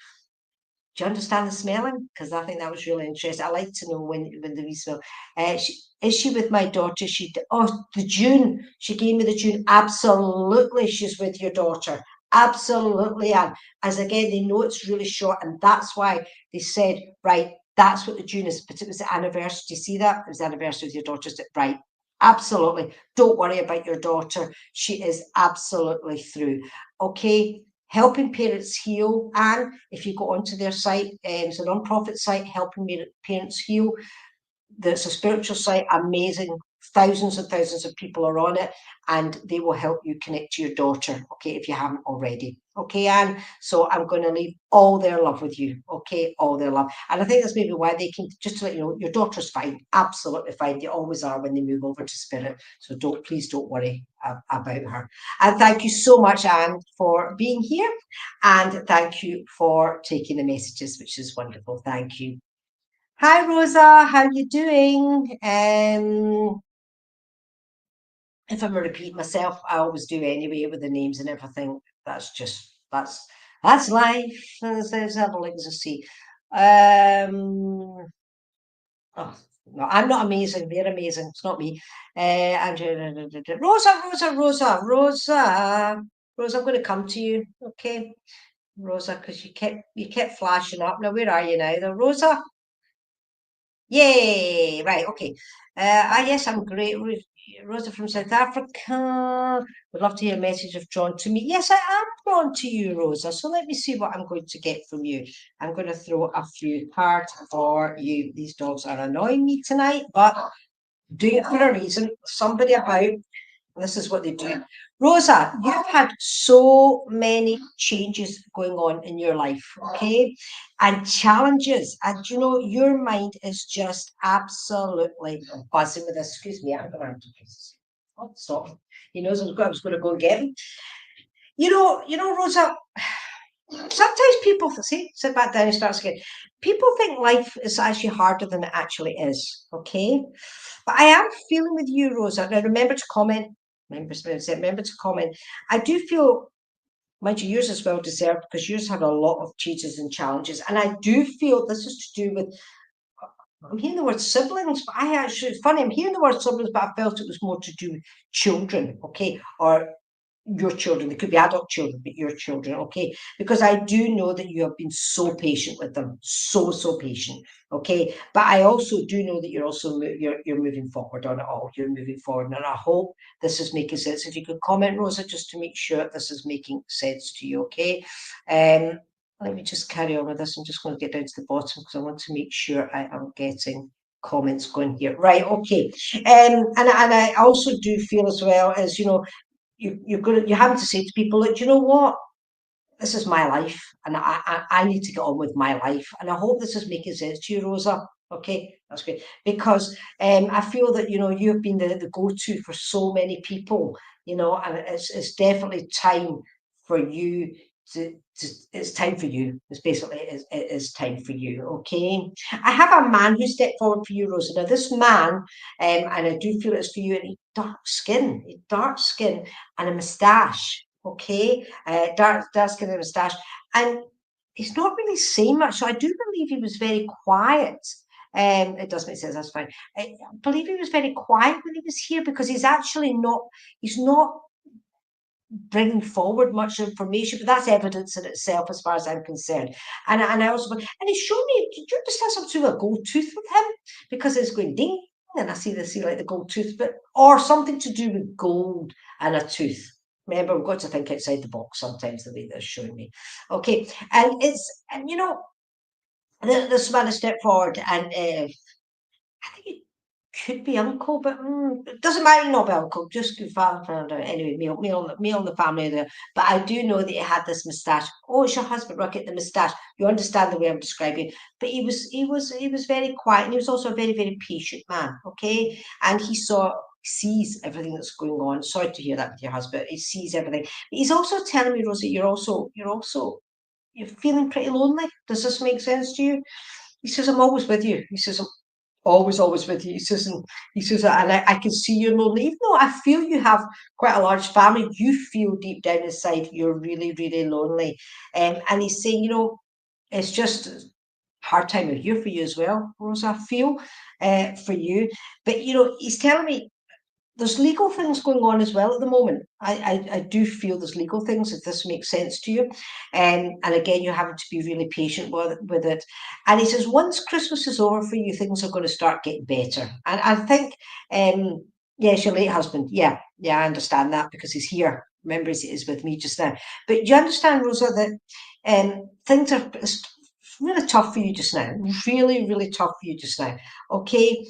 Do you understand the smelling? Because I think that was really interesting. I like to know when the wee smell. Is she with my daughter? The June. She gave me the June. Absolutely, she's with your daughter. Absolutely, and as again, they know it's really short, and that's why they said, right, that's what the June is. But it was the anniversary. Do you see that? It was the anniversary with your daughter's. Right. Absolutely. Don't worry about your daughter. She is absolutely through. Okay. Helping Parents Heal, and if you go onto their site, it's a non-profit site, Helping Parents Heal. There's a spiritual site, amazing, thousands and thousands of people are on it, and they will help you connect to your daughter, okay, if you haven't already. Okay, Anne? So I'm going to leave all their love with you, okay? All their love. And I think that's maybe why they can, just to let you know, your daughter's fine, absolutely fine. They always are when they move over to Spirit. So please don't worry about her. And thank you so much, Anne, for being here. And thank you for taking the messages, which is wonderful. Thank you. Hi, Rosa. How you doing? If I'm going to repeat myself, I always do anyway with the names and everything. That's life. Let's have a look and see. Oh, no, I'm not amazing. They're amazing. It's not me. Rosa, Rosa, Rosa, Rosa, Rosa. I'm going to come to you, okay, Rosa, because you kept flashing up. Now, where are you now, though, Rosa? Yay! Right, okay. Yes, I'm great. Rosa from South Africa. Would love to hear a message of drawn to me. Yes, I am drawn to you, Rosa. So let me see what I'm going to get from you. I'm going to throw a few cards for you. These dogs are annoying me tonight, but doing it for a reason. Somebody about. This is what they do. Rosa, you've had so many changes going on in your life, okay? And challenges. And you know, your mind is just absolutely buzzing with this. Excuse me, I'm going to oh, stop. He knows I was going to go and get him. Rosa, sometimes people see, sit back down and start again. People think life is actually harder than it actually is, okay? But I am feeling with you, Rosa. Now remember to comment. Remember to comment. I do feel, mind you, yours is well deserved because yours had a lot of changes and challenges. And I do feel this is to do with, I'm hearing the word siblings, but it's funny, I'm hearing the word siblings, but I felt it was more to do with children, okay? Or your children. They could be adult children, but your children, okay? Because I do know that you have been so patient with them, so patient, okay? But I also do know that you're also you're moving forward on it all. You're moving forward, and I hope this is making sense. If you could comment, Rosa, just to make sure this is making sense to you, okay? Let me just carry on with this. I'm just going to get down to the bottom because I want to make sure I am getting comments going here. Right, okay. And I also do feel as well as, you're having to say to people, look, you know what? This is my life, and I need to get on with my life. And I hope this is making sense to you, Rosa. Okay, that's good. Because I feel that, you've been the go-to for so many people, and it's definitely time for you it's time for you. It's basically, it is time for you, okay? I have a man who stepped forward for you, Rosa. Now, this man, and I do feel it's for you, and dark skin and a moustache, okay? Dark skin and a moustache. And he's not really saying much, so I do believe he was very quiet. It does make sense, that's fine. I believe he was very quiet when he was here because he's not bringing forward much information, but that's evidence in itself as far as I'm concerned. And I also, and he showed me, did you understand something to do with a gold tooth with him? Because it's going ding, and I see like the gold tooth, or something to do with gold and a tooth. Remember, we've got to think outside the box sometimes, the way they're showing me. Okay, and this man has stepped forward, and I think it could be uncle, but it doesn't matter, not be uncle, just good father. Anyway, me on the family there. But I do know that he had this moustache. Oh, it's your husband, Rocket, the moustache. You understand the way I'm describing. But he was very quiet, and he was also a very, very patient man. Okay, and sees everything that's going on. Sorry to hear that with your husband. He sees everything. But he's also telling me, Rosie, you're feeling pretty lonely. Does this make sense to you? He says, I'm always with you. He says, I'm always with you. He says, and I can see you're lonely. Even though I feel you have quite a large family, you feel deep down inside you're really, really lonely. And he's saying, it's just a hard time of year for you as well, Rosa, I feel, for you. But, he's telling me there's legal things going on as well at the moment. I do feel there's legal things, if this makes sense to you. And again, you're having to be really patient with it. And he says, once Christmas is over for you, things are going to start getting better. And I think, yes, your late husband. Yeah, I understand that because he's here. Remember, he is with me just now. But you understand, Rosa, that things are really tough for you just now. Really, really tough for you just now. Okay.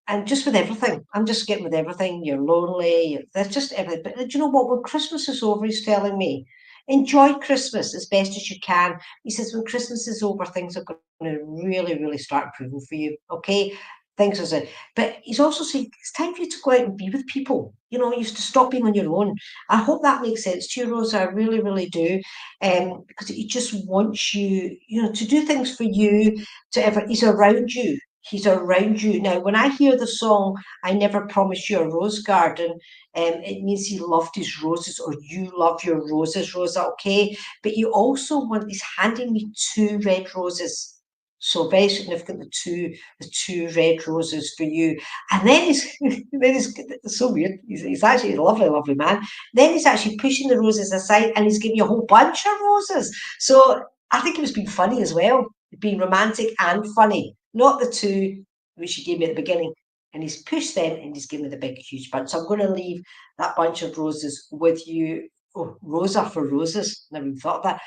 and just with everything. I'm just getting with everything. You're lonely. There's just everything. But do you know what? When Christmas is over, he's telling me, enjoy Christmas as best as you can. He says, when Christmas is over, things are going to really, really start improving for you. Okay. Things as a, but he's also saying it's time for you to go out and be with people. You used to stop being on your own. I hope that makes sense to you, Rosa. I really, really do. Because he just wants you, to do things for you, he's around you. He's around you. Now, when I hear the song, I Never Promised You a Rose Garden, it means he loved his roses, or you love your roses, Rosa, okay? But you also he's handing me 2 red roses. So very significant, the two red roses for you. And then it's so weird. He's actually a lovely, lovely man. Then he's actually pushing the roses aside and he's giving you a whole bunch of roses. So I think he was being funny as well, being romantic and funny, not the two which he gave me at the beginning. And he's pushed them and he's given me the big, huge bunch. So I'm going to leave that bunch of roses with you. Oh, Rosa for roses. Never even thought of that.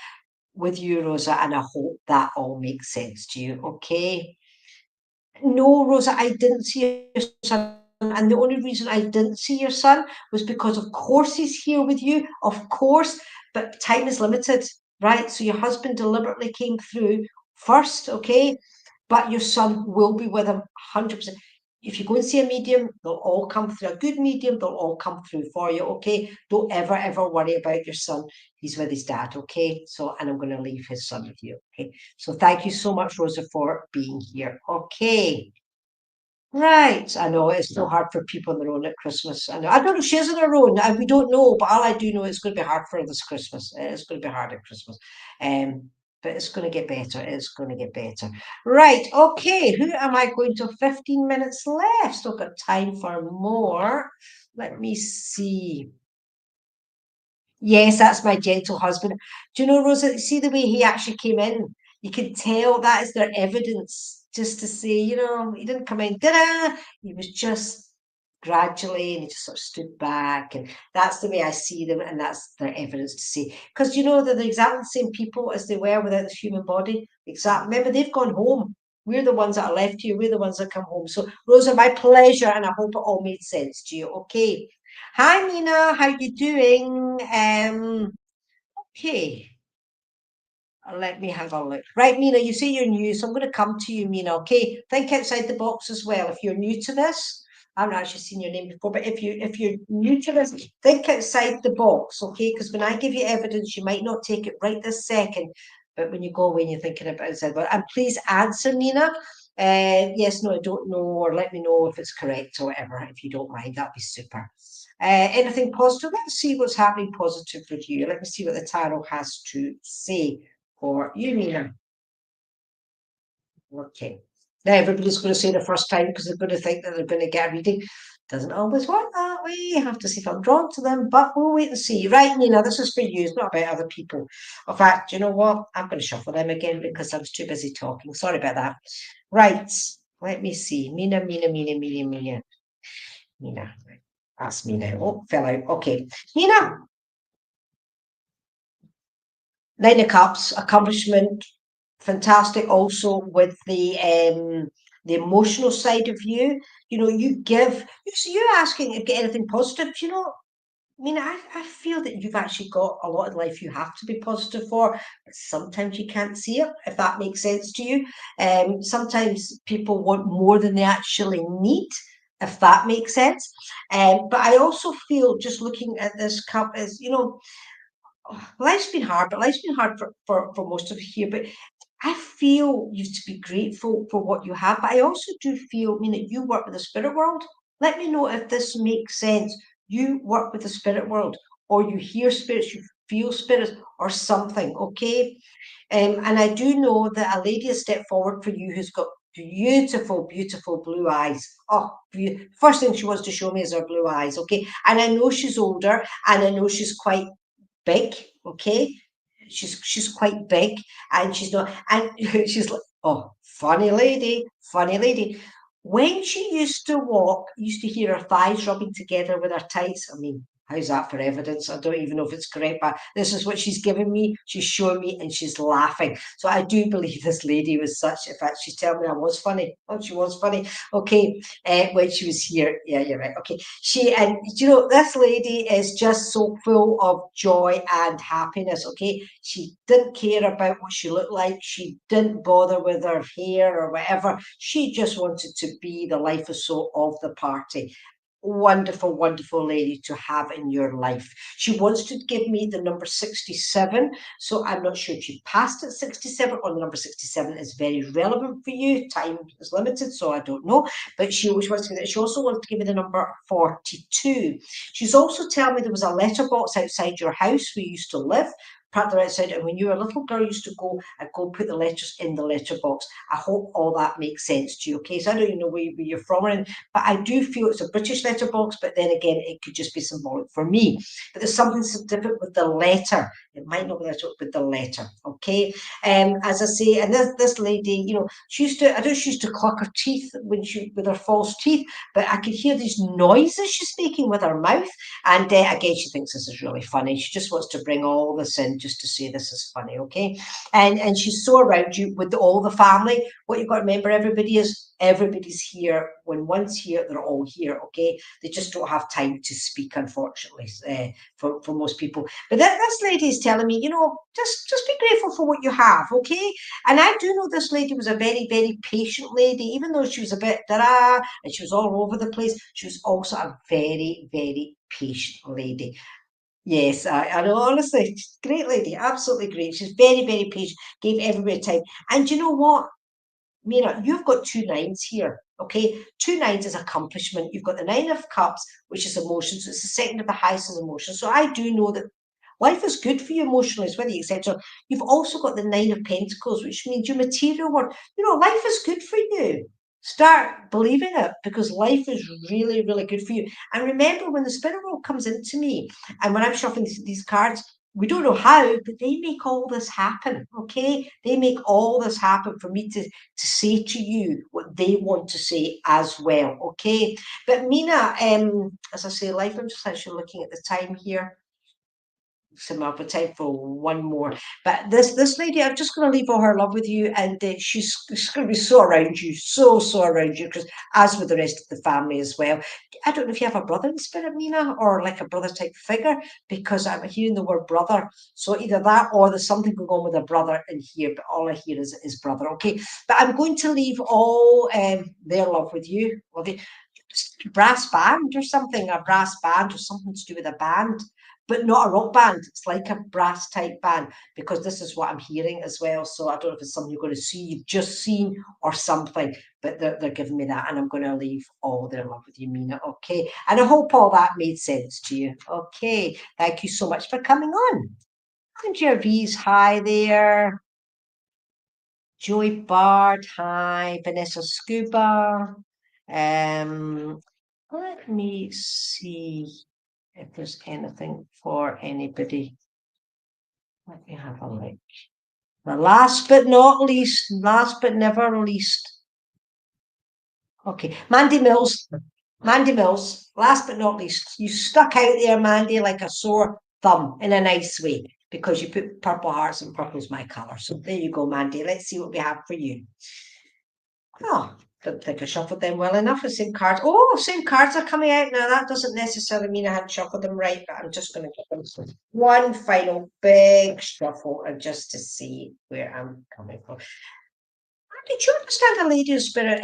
With you, Rosa, and I hope that all makes sense to you. Okay. No, Rosa, I didn't see your son. And the only reason I didn't see your son was because, of course, he's here with you, of course, but time is limited, right? So your husband deliberately came through first, okay? But your son will be with him 100%. If you go and see a medium, they'll all come through. A good medium, they'll all come through for you, okay? Don't ever, ever worry about your son. He's with his dad, okay? So, and I'm going to leave his son with you, okay? So thank you so much, Rosa, for being here. Okay. Right. I know it's so hard for people on their own at Christmas. I know. I don't know if she's on her own. We don't know, but all I do know it's going to be hard for her this Christmas. It's going to be hard at Christmas. But it's going to get better. It's going to get better. Right. Okay. Who am I going to? 15 minutes left. Still got time for more. Let me see. Yes, that's my gentle husband. Do you know, Rosa, see the way he actually came in? You can tell that is their evidence just to say, he didn't come in, da He was just gradually, and he just sort of stood back. And that's the way I see them, and that's their evidence to say. Because they're the exactly the same people as they were without this human body. Exactly. Remember, they've gone home. We're the ones that are left here. We're the ones that come home. So, Rosa, my pleasure, and I hope it all made sense to you. Okay. Hi, Mina. How you doing? Okay. Let me have a look. Right, Mina, you say you're new, so I'm going to come to you, Mina. Okay. Think outside the box as well. If you're new to this, I've not actually seen your name before, but if you're new to this, think outside the box, okay? Because when I give you evidence, you might not take it right this second, but when you go away and you're thinking about it, and please answer, Nina. Yes, no, I don't know, or let me know if it's correct or whatever. If you don't mind, that'd be super. Anything positive? Let's see what's happening positive with you. Let me see what the tarot has to say for you, Nina. Okay. Now everybody's going to say the first time because they're going to think that they're going to get a reading. Doesn't always work that way. You have to see if I'm drawn to them, but we'll wait and see. Right, Nina, this is for you. It's not about other people. In fact, you know what? I'm going to shuffle them again because I was too busy talking. Sorry about that. Right. Let me see. Mina. Mina. That's me now. Oh, fell out. Okay. Nina. 9 of Cups, accomplishment, fantastic also with the emotional side of you. You give, you're asking if you get anything positive. I mean, I feel that you've actually got a lot in life you have to be positive for, but sometimes you can't see it, if that makes sense to you. Sometimes people want more than they actually need, if that makes sense. But I also feel, just looking at this cup, is, life's been hard, but life's been hard for most of us here. But I feel you to be grateful for what you have. But I also do feel, that you work with the spirit world. Let me know if this makes sense. You work with the spirit world, or you hear spirits, you feel spirits, or something, okay? And I do know that a lady has stepped forward for you who's got beautiful, beautiful blue eyes. Oh, first thing she wants to show me is her blue eyes, okay? And I know she's older, and I know she's quite big, okay? She's quite big, and she's not, and she's like, oh, funny lady, funny lady. When she used to walk, you used to hear her thighs rubbing together with her tights. I mean, How's that for evidence? I don't even know if it's correct, but this is what she's given me. She's showing me and she's laughing. So I do believe this lady was such, in fact, she's telling me I was funny. Oh, she was funny. Okay, when she was here. Yeah, you're right. Okay. And this lady is just so full of joy and happiness. Okay. She didn't care about what she looked like. She didn't bother with her hair or whatever. She just wanted to be the life or so of the party. Wonderful, wonderful lady to have in your life. She wants to give me the number 67. So I'm not sure if you passed at 67 or the number 67 is very relevant for you. Time is limited, so I don't know. But she always wants to give that. She also wants to give me the number 42. She's also telling me there was a letterbox outside your house where you used to live. Partly outside, and when you were a little girl, you used to go and put the letters in the letterbox. I hope all that makes sense to you. Okay, so I don't even know where you're from, but I do feel it's a British letterbox, but then again, it could just be symbolic for me. But there's something different with the letter. It might not be that with the letter, okay? As I say, and this lady, she used to, I don't know, she used to cluck her teeth with her false teeth, but I could hear these noises she's making with her mouth. And again, she thinks this is really funny. She just wants to bring all this in just to say this is funny, okay? And she's so around you with all the family. What you've got to remember, everybody's here. When one's here, they're all here, okay? They just don't have time to speak, unfortunately, for most people. But this lady is telling me, just be grateful for what you have, okay? And I do know this lady was a very, very patient lady, even though she was a bit and she was all over the place. She was also a very, very patient lady. Yes, I know, honestly, great lady, absolutely great. She's very, very patient, gave everybody time. And you know what? Mira, you've got 2 9s here, okay? 2 9s is accomplishment. You've got the 9 of Cups, which is emotions. So it's the second of the highest is emotion. So I do know that life is good for you emotionally, whether you accept it. You've also got the 9 of Pentacles, which means your material world. Life is good for you. Start believing it, because life is really, really good for you. And remember, when the spirit world comes into me, and when I'm shuffling these cards, we don't know how, but they make all this happen, okay? They make all this happen for me to say to you what they want to say as well, okay? But Mina, as I say, life, I'm just actually looking at the time here. Some other time for one more, but this lady, I'm just going to leave all her love with you, and she's going to be so around you, so around you, because as with the rest of the family as well. I don't know if you have a brother in spirit, Mina, or like a brother type figure, because I'm hearing the word brother. So either that or there's something going on with a brother in here, but all I hear is brother, okay? But I'm going to leave all their love with you. Brass band or something, a brass band or something to do with a band, but not a rock band. It's like a brass type band, because this is what I'm hearing as well. So I don't know if it's something you're going to see, you've just seen, or something, but they're giving me that, and I'm going to leave all their love with you, Mina, okay? And I hope all that made sense to you. Okay, thank you so much for coming on. And Jervis, hi there. Joy Bard, hi. Vanessa Scuba. Let me see if there's anything for anybody. Let me have a look. The last but not least, last but never least. Okay, Mandy Mills. Mandy Mills, last but not least. You stuck out there, Mandy, like a sore thumb in a nice way, because you put purple hearts, and purple's my colour. So there you go, Mandy. Let's see what we have for you. Oh, don't think I shuffled them well enough. The same cards. Oh, same cards are coming out now. That doesn't necessarily mean I hadn't shuffled them right, but I'm just going to give them one final big shuffle, and just to see where I'm coming from. Did you understand the lady of spirit?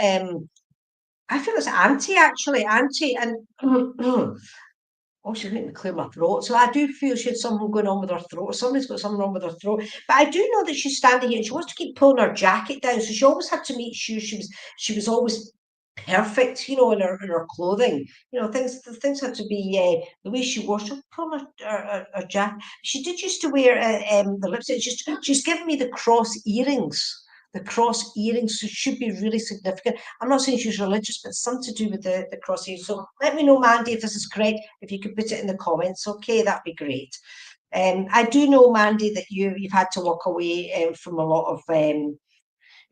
I feel it's Auntie, actually. Auntie, and oh, she's making me clear my throat. So I do feel she had something going on with her throat. Somebody's got something wrong with her throat. But I do know that she's standing here and she wants to keep pulling her jacket down. So she always had to make sure she was always perfect, in her clothing. Things had to be the way she wore. She'll pull her jacket. She did used to wear the lipstick. She's given me the cross earrings. The cross earrings should be really significant. I'm not saying she's religious, but it's something to do with the cross earrings. So let me know, Mandy, if this is correct. If you could put it in the comments, okay, that'd be great. I do know, Mandy, that you've had to walk away from a lot of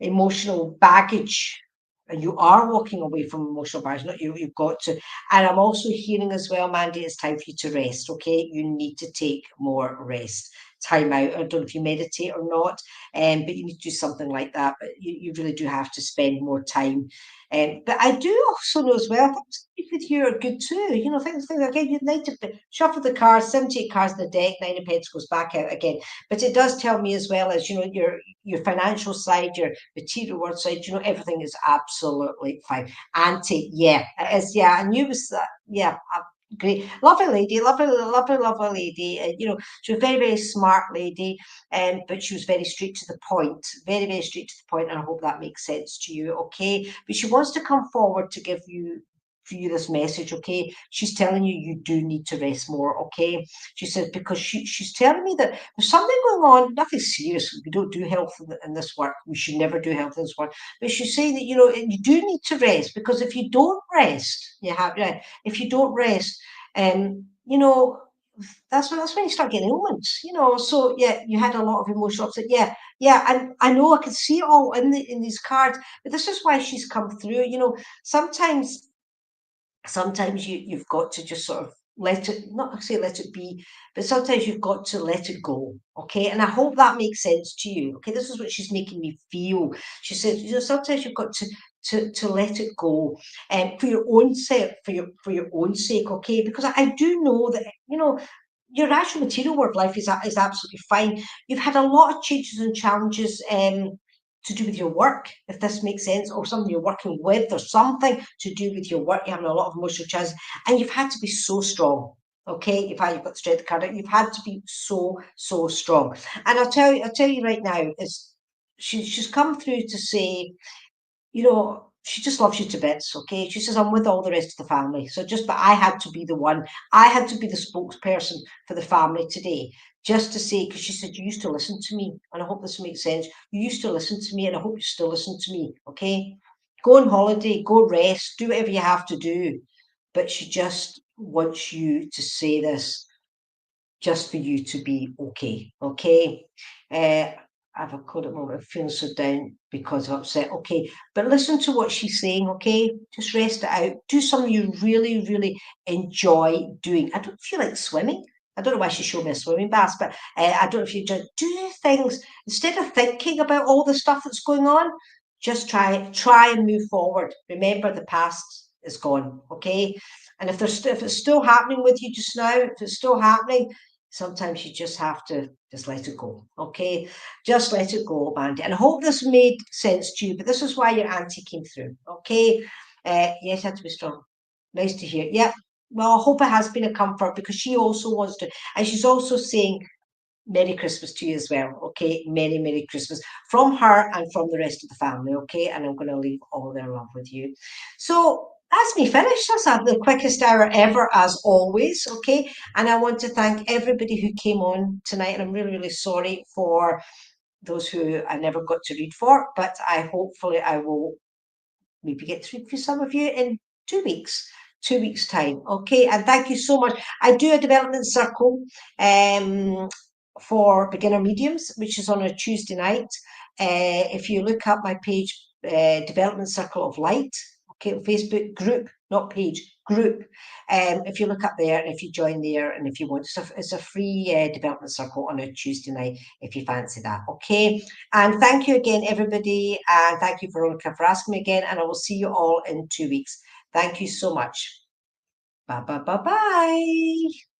emotional baggage and you are walking away from emotional barriers. Not you, you've got to. And I'm also hearing as well, Mandy, it's time for you to rest. Okay, you need to take more rest, time out. I don't know if you meditate or not, but you need to do something like that. But you really do have to spend more time. But I do also know as well, things with you are good too. You know, things again, you need to shuffle the cards, 78 cards in the deck, nine of pentacles back out again. But it does tell me as well as, you know, your financial side, your material world side, you know, everything is absolutely fine. Auntie, yeah, it is, yeah. I knew it was that, yeah. Great, lovely lady, lovely, lovely, lovely lady. You know, she was a very, very smart lady, but she was very straight to the point, very, very straight to the point. And I hope that makes sense to you, okay? But she wants to come forward to give you for you this message, okay? She's telling you you do need to rest more, okay? She says because she's telling me that there's something going on, nothing serious. We don't do health in this work. We should never do health in this work. But she's saying that, you know, you do need to rest, because if you don't rest, if you don't rest, you know, that's when you start getting ailments, you know. So yeah, you had a lot of emotional upset. Yeah, yeah, and I know I can see it all in these cards, but this is why she's come through. You know, sometimes you've got to just sort of let it, not say let it be, but sometimes you've got to let it go, okay? And I hope that makes sense to you, okay? This is what she's making me feel. She says, you know, sometimes you've got to let it go, and for your own sake, for your own sake, okay? Because I do know that, you know, your actual material world life is absolutely fine. You've had a lot of changes and challenges, to do with your work, if this makes sense, or something you're working with, or something to do with your work. You're having a lot of emotional challenges, and you've had to be so strong. Okay, you've got the strength card out. You've had to be so strong. And I'll tell you right now, is she's come through to say, you know, she just loves you to bits, okay? She says, I'm with all the rest of the family. So just, but I had to be the one, I had to be the spokesperson for the family today, just to say, because she said, you used to listen to me. And I hope this makes sense. You used to listen to me, and I hope you still listen to me, okay? Go on holiday, go rest, do whatever you have to do. But she just wants you to say this just for you to be okay. Okay. I've a code at the moment. I'm feeling so down because of upset. Okay. But listen to what she's saying. Okay. Just rest it out. Do something you really, really enjoy doing. I don't feel like swimming. I don't know why she showed me a swimming bath, but I don't know if you just do things instead of thinking about all the stuff that's going on. Just try and move forward. Remember, the past is gone. Okay. And if it's still happening with you just now, if it's still happening, sometimes you just have to just let it go, okay? Just let it go, Mandy. And I hope this made sense to you, but this is why your auntie came through, okay? Yes, you had to be strong. Nice to hear. Yeah, well, I hope it has been a comfort, because she also wants to, and she's also saying Merry Christmas to you as well, okay? Merry Christmas from her and from the rest of the family, okay? And I'm going to leave all their love with you. So that's me finished. That's the quickest hour ever, as always, okay? And I want to thank everybody who came on tonight. And I'm really, really sorry for those who I never got to read for, but hopefully I will maybe get to read for some of you in 2 weeks. 2 weeks time, okay? And thank you so much. I do a development circle for beginner mediums, which is on a Tuesday night. If you look up my page, Development Circle of Light, okay, Facebook group, not page, group. If you look up there, and if you join there, and if you want, it's a free development circle on a Tuesday night, if you fancy that, okay? And thank you again, everybody, and thank you, Veronica, for asking me again, and I will see you all in 2 weeks. Thank you so much. Bye, bye, bye, bye.